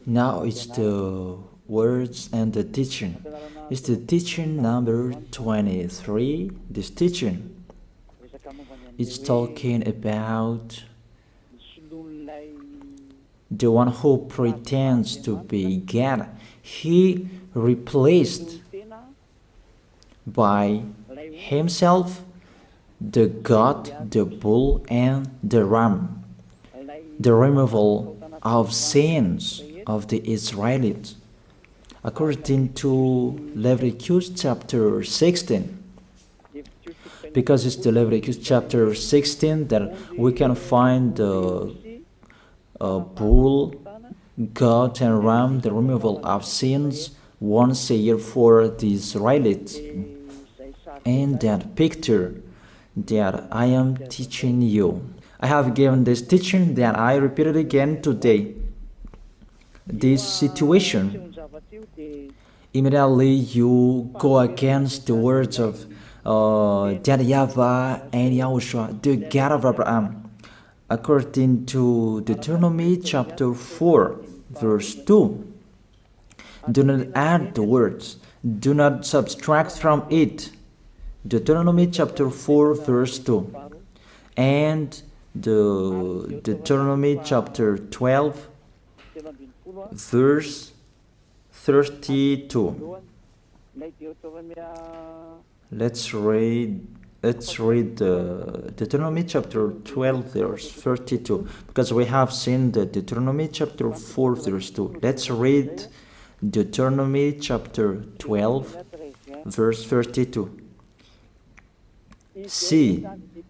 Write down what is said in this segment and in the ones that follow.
Now it's the words and the teaching. It's the teaching number 23. This teaching, it's talking about the one who pretends to be God. He replaced by himself the goat, the bull, and the ram. The removal of sins of the Israelites. According to Leviticus chapter 16. Because it's the Leviticus chapter 16 that we can find the bull, goat, and ram, the removal of sins once a year for the Israelites. And that picture that I am teaching you, I have given this teaching that I repeated again today. This situation, immediately you go against the words of that YAHVAH and YAHOSHUAH, the God of Abraham. According to Deuteronomy chapter 4, verse 2. Do not add the words, do not subtract from it. Deuteronomy chapter 4, verse 2. And the Deuteronomy chapter 12, verse 32. Let's read Deuteronomy chapter 12, verse 32, because we have seen the Deuteronomy chapter 4, verse 2. Let's read Deuteronomy chapter 12, verse 32. See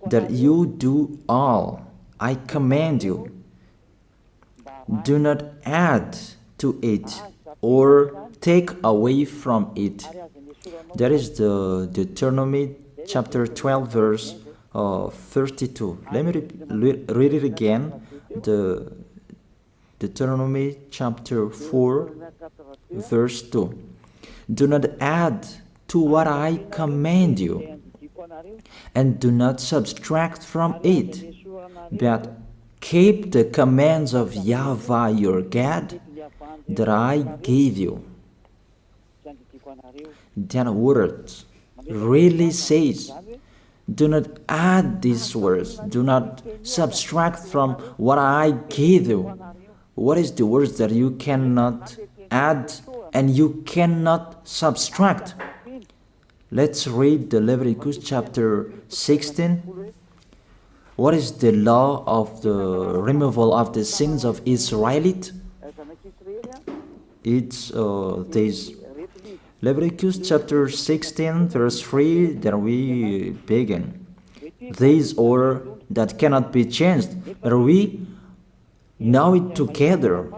that you do all I command you. Do not add to it or take away from it. That is the Deuteronomy chapter 12, verse 32. Let me read it again. The Deuteronomy chapter 4, verse 2. Do not add to what I command you, and do not subtract from it, but keep the commands of YAHVAH your God that I gave you. That word really says, do not add these words, do not subtract from what I gave you. What is the words that you cannot add and you cannot subtract? Let's read the Leviticus chapter 16. What is the law of the removal of the sins of Israelite? It's this. Leviticus chapter 16, verse 3, that we begin. These order that cannot be changed, but we know it together.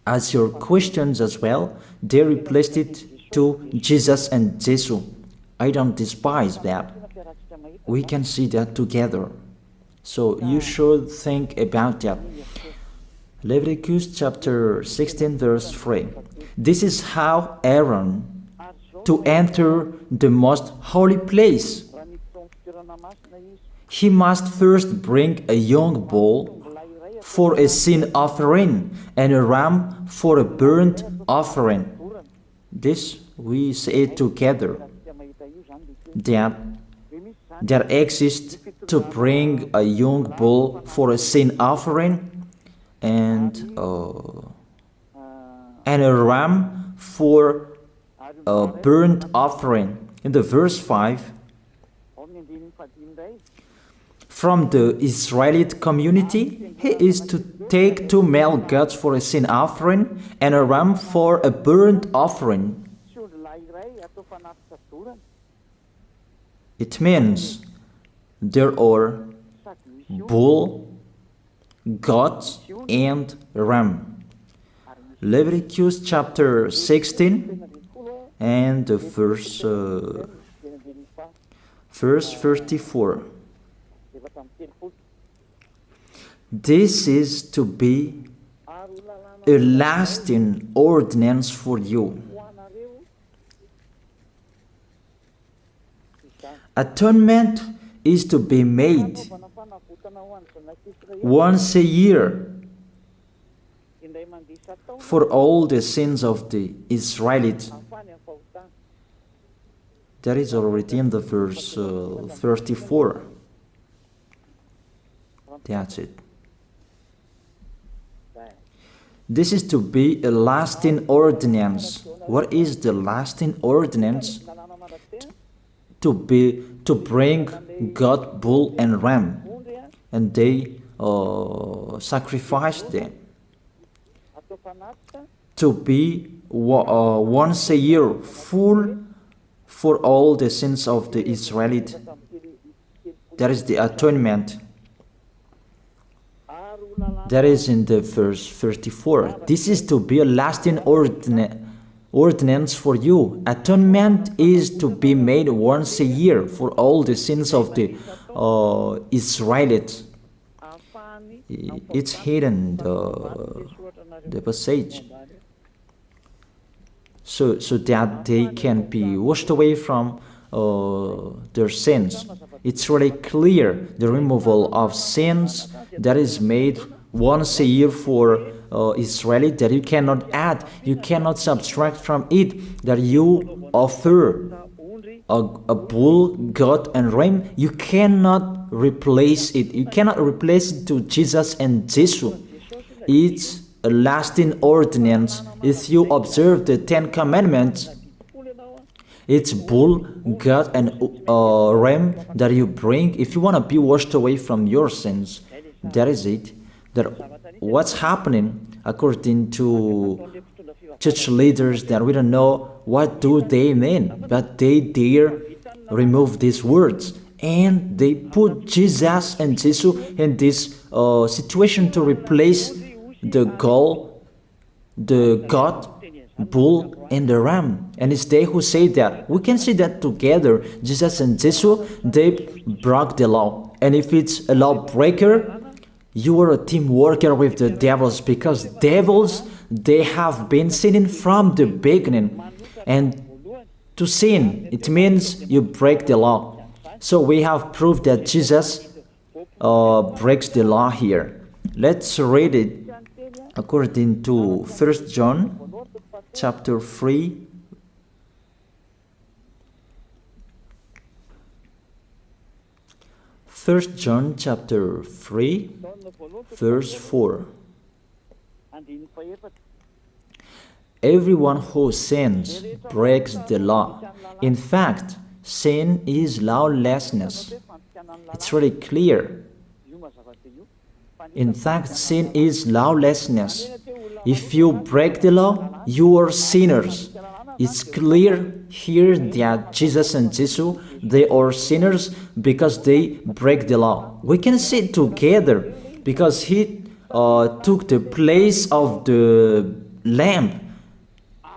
As your questions as well, they replaced it to Jesus and Jesus. I don't despise that. We can see that together. So you should think about that. Leviticus chapter 16, verse 3. This is how Aaron to enter the most holy place. He must first bring a young bull for a sin offering and a ram for a burnt offering. This we say together, that exists to bring a young bull for a sin offering and a ram for a burnt offering. In the verse 5, from the Israelite community, he is to take 2 male goats for a sin offering and a ram for a burnt offering. It means there are bull, goat, and ram. Leviticus chapter 16 and the verse 34. This is to be a lasting ordinance for you. Atonement is to be made once a year for all the sins of the Israelites. That is already in the verse 34. That's it. This is to be a lasting ordinance. What is the lasting ordinance? To bring God, bull and ram, and they sacrificed them. To be once a year full for all the sins of the Israelites. That is the atonement. That is in the verse 34. This is to be a lasting ordinance for you. Atonement is to be made once a year for all the sins of the Israelites. It's hidden, the passage. So that they can be washed away from their sins. It's really clear, the removal of sins that is made once a year for Israeli, that you cannot add, you cannot subtract from it, that you offer a bull, goat and ram, you cannot replace it. You cannot replace it to Jesus and Jesus. It's a lasting ordinance. If you observe the 10 Commandments, it's bull, goat and ram that you bring if you want to be washed away from your sins. That is it. That what's happening according to church leaders, that we don't know what do they mean, but they dare remove these words and they put Jesus and Jesus in this situation to replace the God, bull and the ram. And it's they who say that. We can see that together, Jesus and Jesus, they broke the law. And if it's a lawbreaker, you are a team worker with the devils, because devils, they have been sinning from the beginning. And to sin, it means you break the law. So we have proved that Jesus breaks the law here. Let's read it according to 1 John chapter 3. First John chapter 3, verse 4. Everyone who sins breaks the law. In fact, sin is lawlessness. It's really clear. In fact, sin is lawlessness. If you break the law, you are sinners. It's clear here that Jesus and Jesus, they are sinners because they break the law. We can see it together because he took the place of the lamb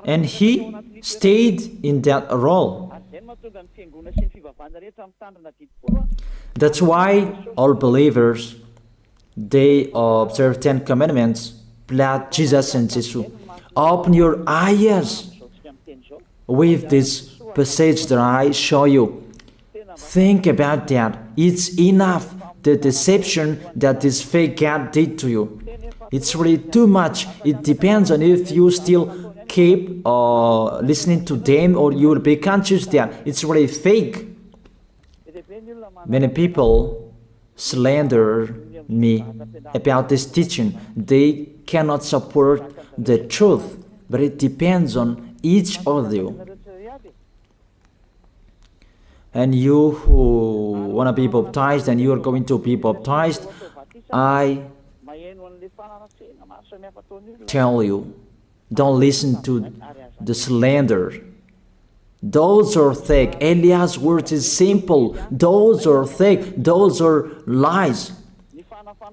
and he stayed in that role. That's why all believers, they observe 10 Commandments, blood, Jesus and Jesus. Open your eyes with this passage that I show you. Think about that. It's enough, the deception that this fake God did to you. It's really too much. It depends on if you still keep listening to them, or you will be conscious that it's really fake. Many people slander me about this teaching. They cannot support the truth, but it depends on each of you. And you who want to be baptized, and you are going to be baptized, I tell you, don't listen to the slander. Those are fake. Eliah's words is simple. Those are fake. Those are lies.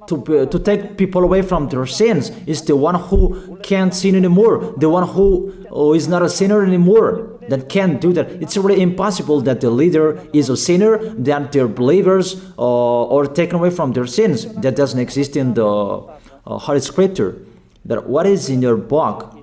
To take people away from their sins is the one who can't sin anymore. The one who is not a sinner anymore, that can't do that. It's really impossible that the leader is a sinner, that their believers are taken away from their sins. That doesn't exist in the Holy Scripture. That what is in your book?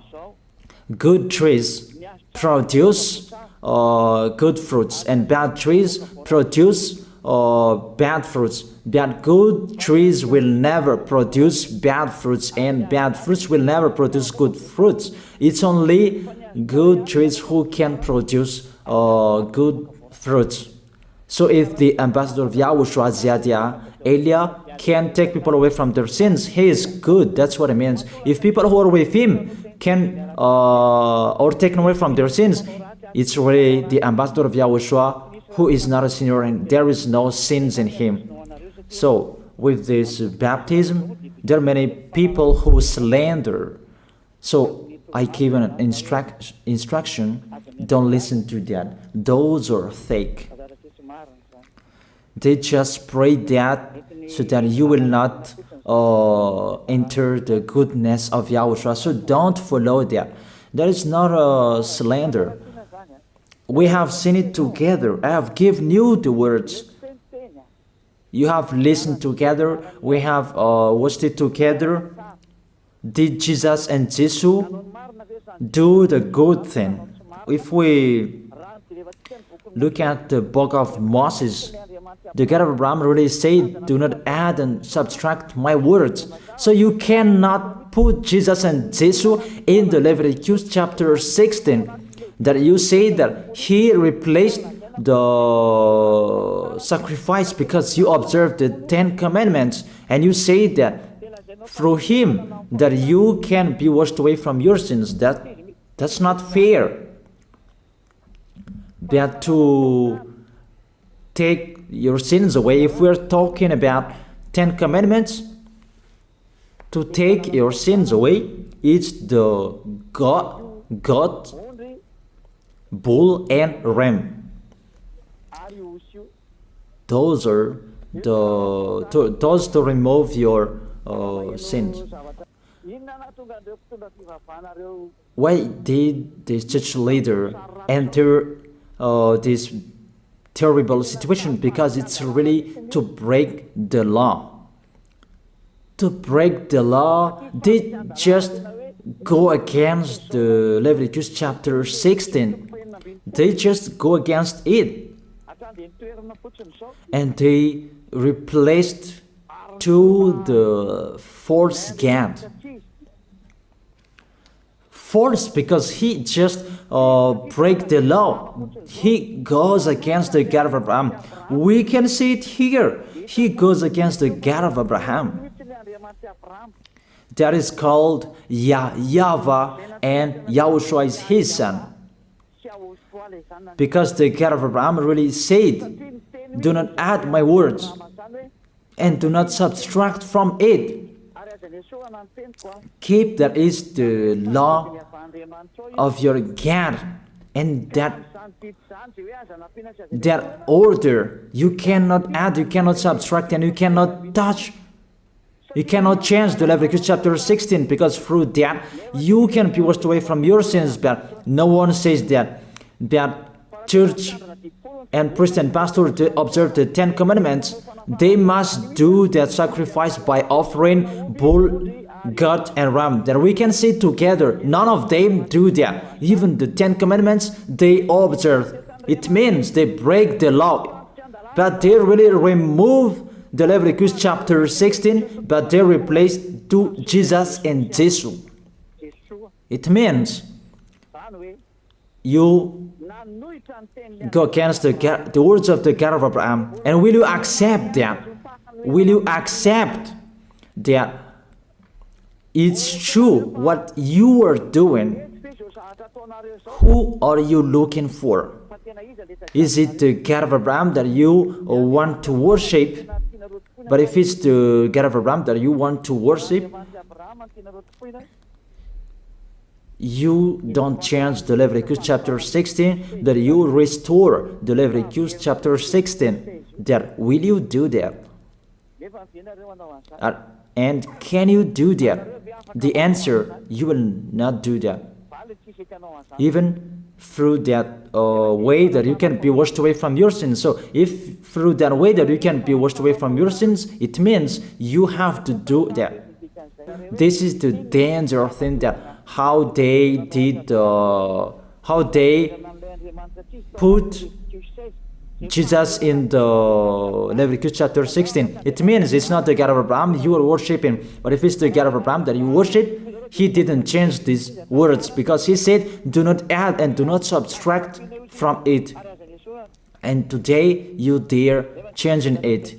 Good trees produce good fruits, and bad trees produce bad fruits. But good trees will never produce bad fruits, and bad fruits will never produce good fruits. It's only good trees who can produce good fruits. So if the ambassador of Yahushua, Zadiah, Elia, can take people away from their sins, he is good. That's what it means. If people who are with him can or taken away from their sins, it's really the ambassador of Yahushua who is not a sinner, and there is no sins in him. So with this baptism, there are many people who slander. So I give an instruction, don't listen to that. Those are fake. They just pray that so that you will not enter the goodness of Yahushua. So don't follow that. That is not a slander. We have seen it together. I have given you the words. You have listened together. We have watched it together. Did Jesus and Jesus do the good thing? If we look at the book of Moses, the God of Abraham really said, do not add and subtract my words. So you cannot put Jesus and Jesus in the Leviticus chapter 16. That you say that he replaced the sacrifice because you observed the 10 commandments, and you say that through him that you can be washed away from your sins. That's not fair. But to take your sins away, if we're talking about 10 commandments, to take your sins away, it's the God, bull and ram. Those are those to remove your sins. Why did this church leader enter this terrible situation? Because it's really to break the law. To break the law, they just go against the Leviticus chapter 16. They just go against it, and they replaced to the false God. False because he just break the law. He goes against the God of Abraham. We can see it here. He goes against the God of Abraham. That is called YAHVAH, and YAHOSHUAH is his son. Because the God of Abraham really said, do not add my words and do not subtract from it. Keep, that is the law of your God, and that order. You cannot add, you cannot subtract, and you cannot touch. You cannot change the Leviticus chapter 16, because through that you can be washed away from your sins. But no one says that church and priest and pastor to observe the 10 commandments, they must do that sacrifice by offering bull, goat, and ram. That we can see together. None of them do that. Even the 10 commandments they observe. It means they break the law, but they really remove the Leviticus chapter 16, but they replace to Jesus and Jesus. It means you go against the words of the God of Abraham. And will you accept that? Will you accept that it's true what you are doing? Who are you looking for? Is it the God of Abraham that you want to worship? But if it's the God of Abraham that you want to worship, you don't change the Leviticus chapter 16, that you restore the Leviticus chapter 16. That will you do that? And can you do that? The answer, you will not do that. Even through that way that you can be washed away from your sins. So if through that way that you can be washed away from your sins, it means you have to do that. This is the danger thing, that how they did, how they put Jesus in the Leviticus chapter 16. It means it's not the God of Abraham you are worshiping, but if it's the God of Abraham that you worship, he didn't change these words, because he said, do not add and do not subtract from it. And today you dare changing it.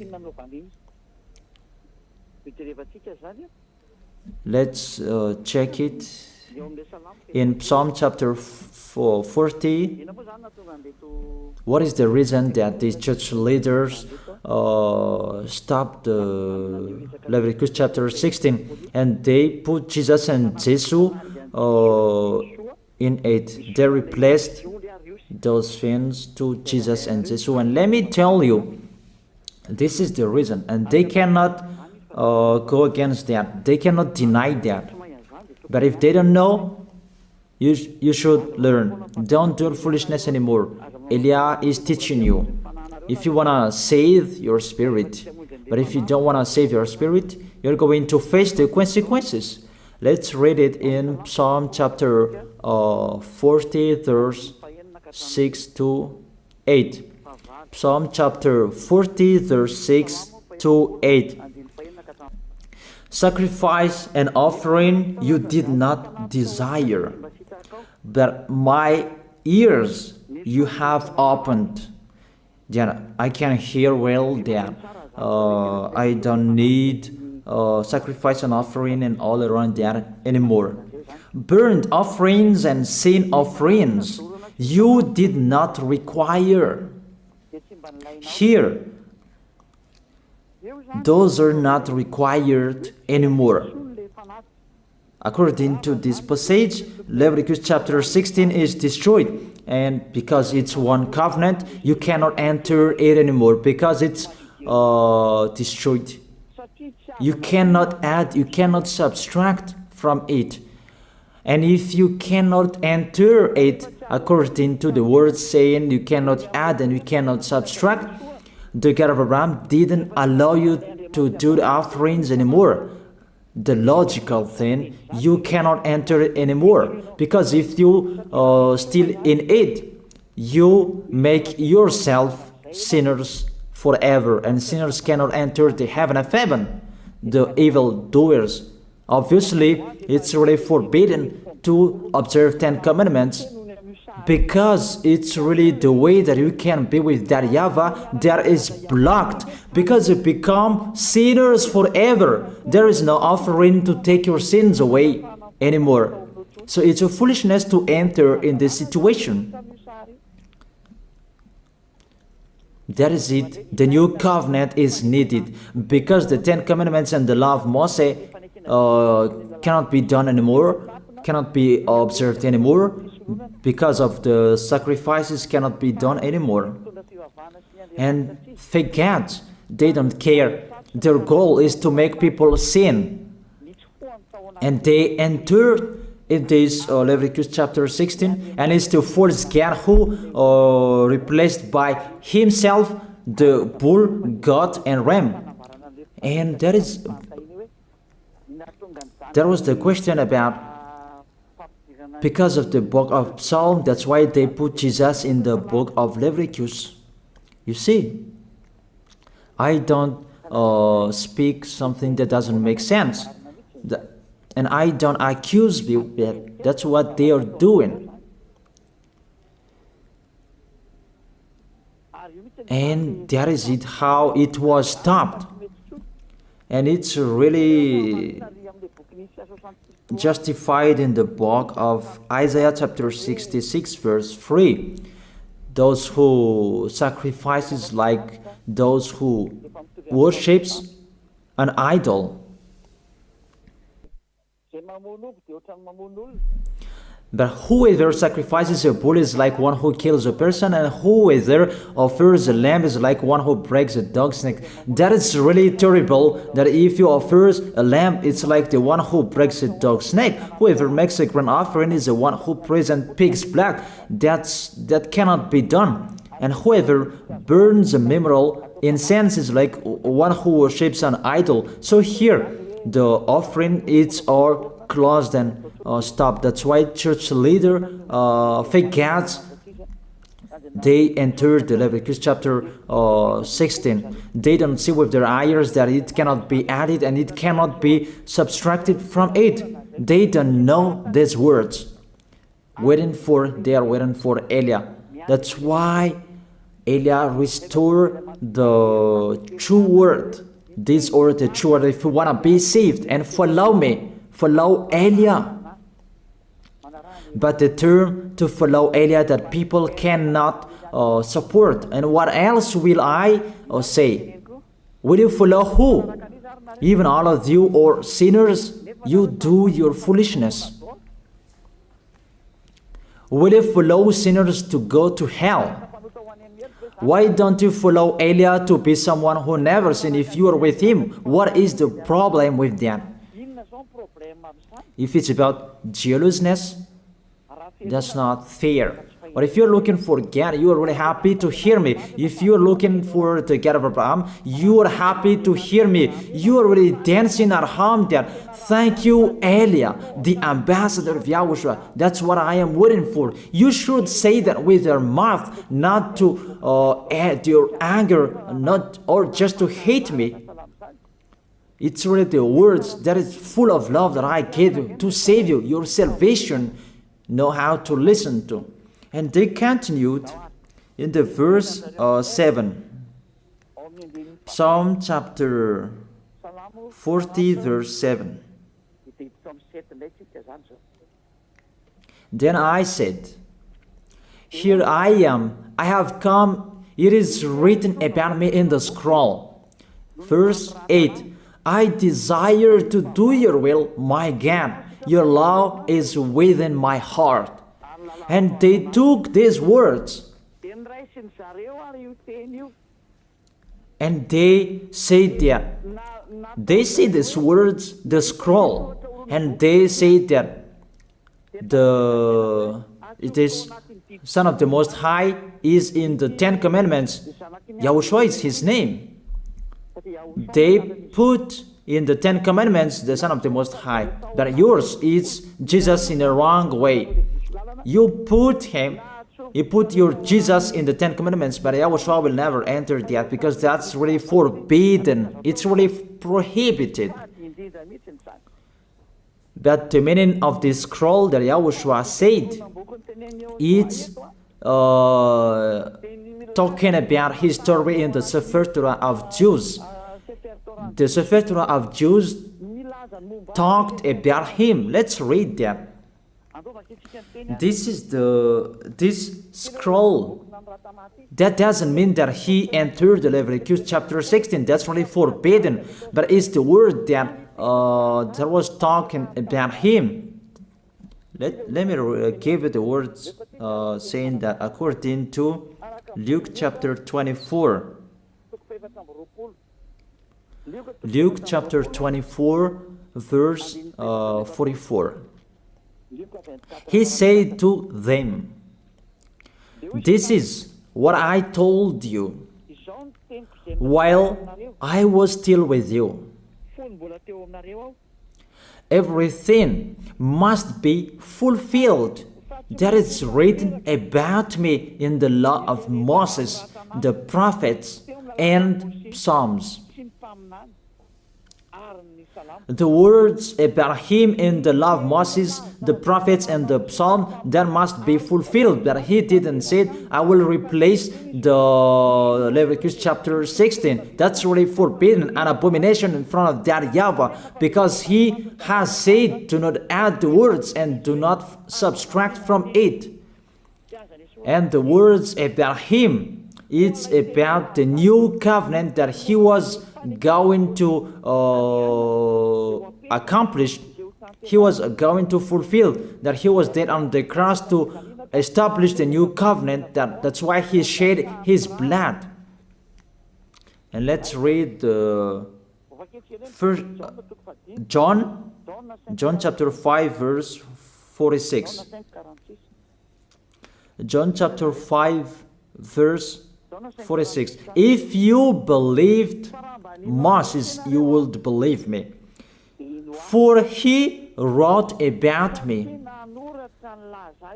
Let's check it in Psalm chapter 40. What is the reason that these church leaders stopped the Leviticus chapter 16 and they put Jesus and Jesus in it? They replaced those things to Jesus and Jesus. And let me tell you, this is the reason, and they cannot go against that. They cannot deny that. But if they don't know, you should learn. Don't do foolishness anymore. Elia is teaching you. If you want to save your spirit, but if you don't want to save your spirit, you're going to face the consequences. Let's read it in Psalm chapter 40, verse 6 to 8. Psalm chapter 40, verse 6 to 8. Sacrifice and offering you did not desire, but my ears you have opened. Then I can hear well that I don't need sacrifice and offering and all around that anymore. Burnt offerings and sin offerings you did not require. Here, those are not required anymore. According to this passage, Leviticus chapter 16 is destroyed, and because it's one covenant, you cannot enter it anymore because it's destroyed. You cannot add, you cannot subtract from it. And if you cannot enter it according to the word saying you cannot add and you cannot subtract, the God of Abraham didn't allow you to do the offerings anymore. The logical thing, you cannot enter it anymore, because if you still in it, you make yourself sinners forever, and sinners cannot enter the heaven of heaven, the evil doers. Obviously, it's really forbidden to observe 10 commandments, because it's really the way that you can be with that YAHVAH that is blocked, because you become sinners forever. There is no offering to take your sins away anymore. So it's a foolishness to enter in this situation. That is it. The new covenant is needed, because the 10 commandments and the law of Moses cannot be done anymore, cannot be observed anymore, because of the sacrifices cannot be done anymore. And fake gods, they don't care. Their goal is to make people sin. And they enter in this Leviticus chapter 16, and it's to force God who replaced by himself the bull, goat, and ram. And there was the question about, because of the book of Psalm, that's why they put Jesus in the book of Leviticus. You see, I don't speak something that doesn't make sense. And I don't accuse people. That's what they are doing. And that is it, how it was stopped. And it's really justified in the book of Isaiah chapter 66 verse 3. Those who sacrifices like those who worships an idol. But whoever sacrifices a bull is like one who kills a person, and whoever offers a lamb is like one who breaks a dog's neck. That is really terrible, that if you offer a lamb, it's like the one who breaks a dog's neck. Whoever makes a grain offering is the one who presents pig's blood. That cannot be done. And whoever burns a memorial incense is like one who worships an idol. So here, the offering is all closed and stopped. That's why church leader, fake gods, they entered the Leviticus chapter 16. They don't see with their eyes that it cannot be added and it cannot be subtracted from it. They don't know these words. They are waiting for Eliah. That's why Eliah restored the true word. This or the true word. If you want to be saved and follow me, follow Eliah. But the term to follow Eliah that people cannot support. And what else will I say? Will you follow who? Even all of you or sinners, you do your foolishness. Will you follow sinners to go to hell? Why don't you follow Eliah to be someone who never sinned if you are with him? What is the problem with that? If it's about jealousness, that's not fair. But if you're looking for God, you are really happy to hear me. If you're looking for the God of Abraham, you are happy to hear me. You are really dancing at home there. Thank you, Eliah, the ambassador of Yahushua. That's what I am waiting for. You should say that with your mouth, not to add your anger, not or just to hate me. It's really the words that is full of love that I gave you to save you. Your salvation, know how to listen to. And they continued in the verse 7. Psalm chapter 40 verse 7. Then I said, here I am, I have come, it is written about me in the scroll. Verse 8. I desire to do your will, my God. Your law is within my heart. And they took these words and they said that they see these words, the scroll, and they say that it is Son of the Most High is in the 10 Commandments. Yahushua is his name. They put in the 10 Commandments the Son of the Most High, but yours is Jesus in a wrong way. You put your Jesus in the 10 Commandments, but Yahushua will never enter that because that's really forbidden. It's really prohibited. But the meaning of this scroll that Yahushua said, it's talking about his story in the Sefer Torah of Jews. The Sefer Torah of Jews talked about him. Let's read that. This scroll. That doesn't mean that he entered the Leviticus chapter 16. That's really forbidden. But it's the word that was talking about him. Let me give you the words saying that according to Luke chapter 24. Luke chapter 24 verse 44. He said to them, this is what I told you while I was still with you. Everything must be fulfilled that is written about me in the law of Moses, the prophets, and Psalms. The words about him in the law of Moses, the prophets, and the psalm, that must be fulfilled. But he didn't say, I will replace the Leviticus chapter 16. That's really forbidden, an abomination in front of that YAHVAH, because he has said, do not add the words and do not subtract from it. And the words about him, it's about the new covenant that he was going to accomplish. He was going to fulfill, that he was dead on the cross to establish the new covenant. That's why he shed his blood. And let's read first John chapter 5 verse 46. John chapter 5 verse 46. If you believed Moses, you would believe me. For he wrote about me.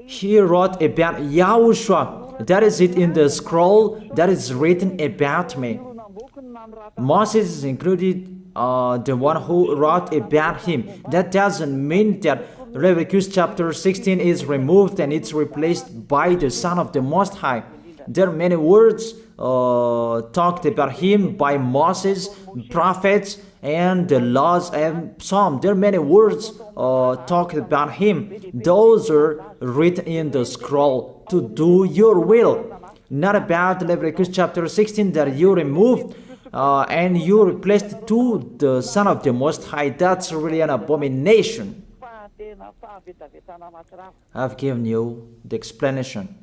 He wrote about Yahushua. That is it in the scroll that is written about me. Moses is included, the one who wrote about him. That doesn't mean that Leviticus chapter 16 is removed and it's replaced by the Son of the Most High. There are many words talked about him by Moses, prophets, and the laws and Psalm. There are many words talked about him. Those are written in the scroll to do your will. Not about Leviticus chapter 16 that you removed and you replaced to the Son of the Most High. That's really an abomination. I've given you the explanation.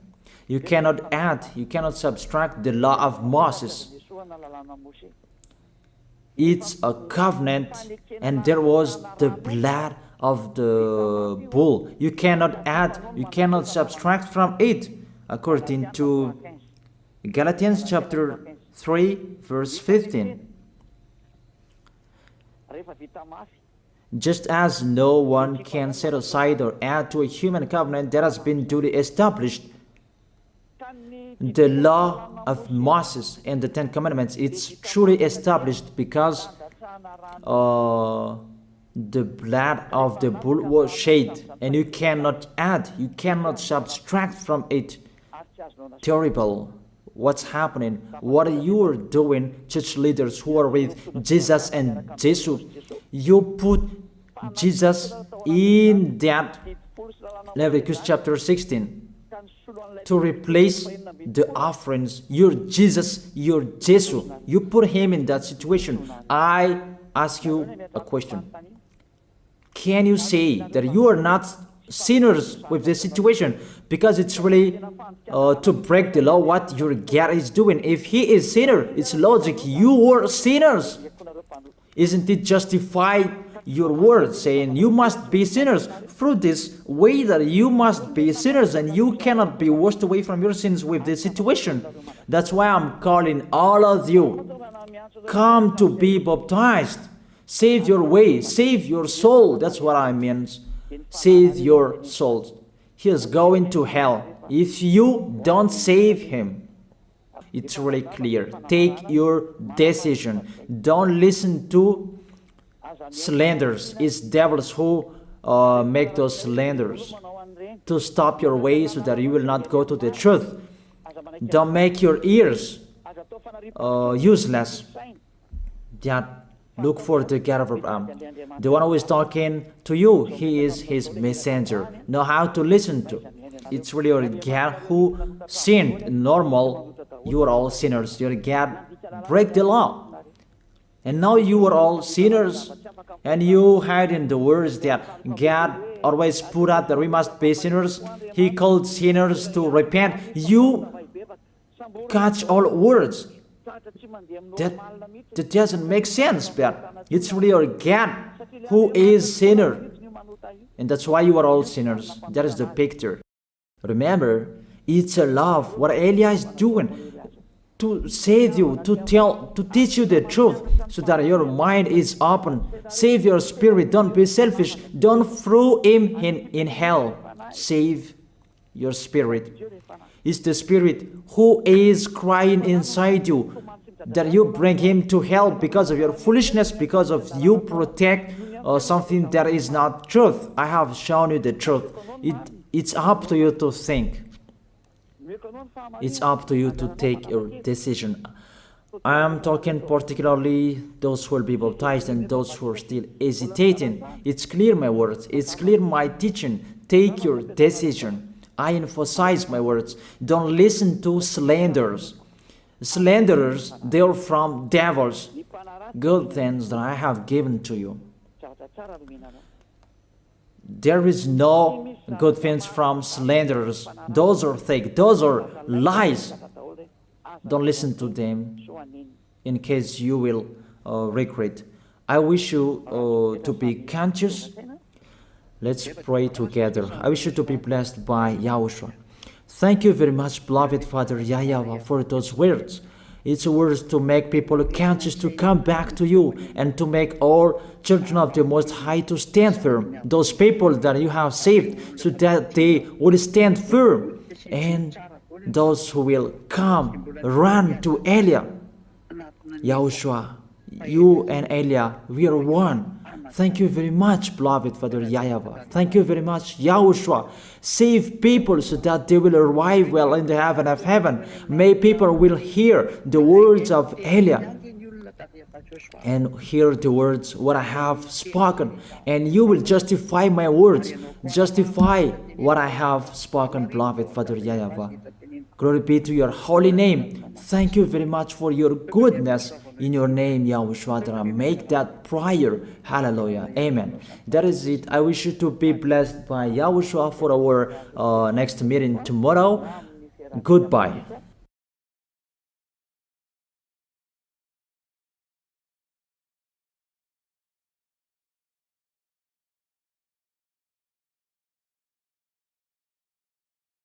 You cannot add, you cannot subtract the law of Moses. It's a covenant, and there was the blood of the bull. You cannot add, you cannot subtract from it, according to Galatians chapter 3, verse 15. Just as no one can set aside or add to a human covenant that has been duly established, the law of Moses and the Ten Commandments, it's truly established because the blood of the bull was shed, and you cannot add, you cannot subtract from it. Terrible. What's happening? What you are doing, church leaders who are with Jesus and Jesus? You put Jesus in that Leviticus chapter 16 to replace the offerings. Your Jesus, your Jesus. You put him in that situation. I ask you a question. Can you say that you are not sinners with this situation? Because it's really to break the law what your God is doing. If he is sinner, it's logic. You are sinners. Isn't it justify your word saying you must be sinners through this way that you must be sinners and you cannot be washed away from your sins with this situation? That's why I'm calling all of you, come to be baptized. Save your way, save your soul. That's what I mean. Save your souls. He is going to hell if you don't save him. It's really clear. Take your decision. Don't listen to slanders. It's devils who make those slanders to stop your way so that you will not go to the truth. Don't make your ears useless. Look for the God of Abraham. The one who is talking to you, he is his messenger. Know how to listen to. It's really your God who sinned. Normal, you are all sinners. Your God break the law. And now you are all sinners. And you hide in the words that God always put out that we must be sinners. He called sinners to repent. You catch all words. That doesn't make sense, but it's really your God who is sinner. And that's why you are all sinners. That is the picture. Remember, it's a love. What Elia is doing to save you, to teach you the truth, so that your mind is open. Save your spirit. Don't be selfish. Don't throw him in hell. Save your spirit. It's the spirit who is crying inside you, that you bring him to hell because of your foolishness, because of you protect something that is not truth. I have shown you the truth. It's up to you to think. It's up to you to take your decision. I am talking particularly those who will be baptized and those who are still hesitating. It's clear my words. It's clear my teaching. Take your decision. I emphasize my words. Don't listen to slanders. Slanderers, they are from devils. Good things that I have given to you. There is no good things from slanderers. Those are fake. Those are lies. Don't listen to them in case you will regret. I wish you to be conscious. Let's pray together. I wish you to be blessed by Yahushua. Thank you very much, beloved Father YAHVAH, for those words. It's words to make people conscious to come back to you, and to make all children of the Most High to stand firm. Those people that you have saved, so that they will stand firm. And those who will come, run to Elia. Yahushua, you and Elia, we are one. Thank you very much, beloved Father YAHVAH. Thank you very much, Yahushua. Save people so that they will arrive well in the heaven of heaven. May people will hear the words of Elia and hear the words what I have spoken, and you will justify my words, justify what I have spoken, beloved Father YAHVAH. Glory be to your holy name. Thank you very much for your goodness. In your name, Yahushua, that I make that prayer. Hallelujah. Amen. That is it. I wish you to be blessed by Yahushua for our next meeting tomorrow. Goodbye.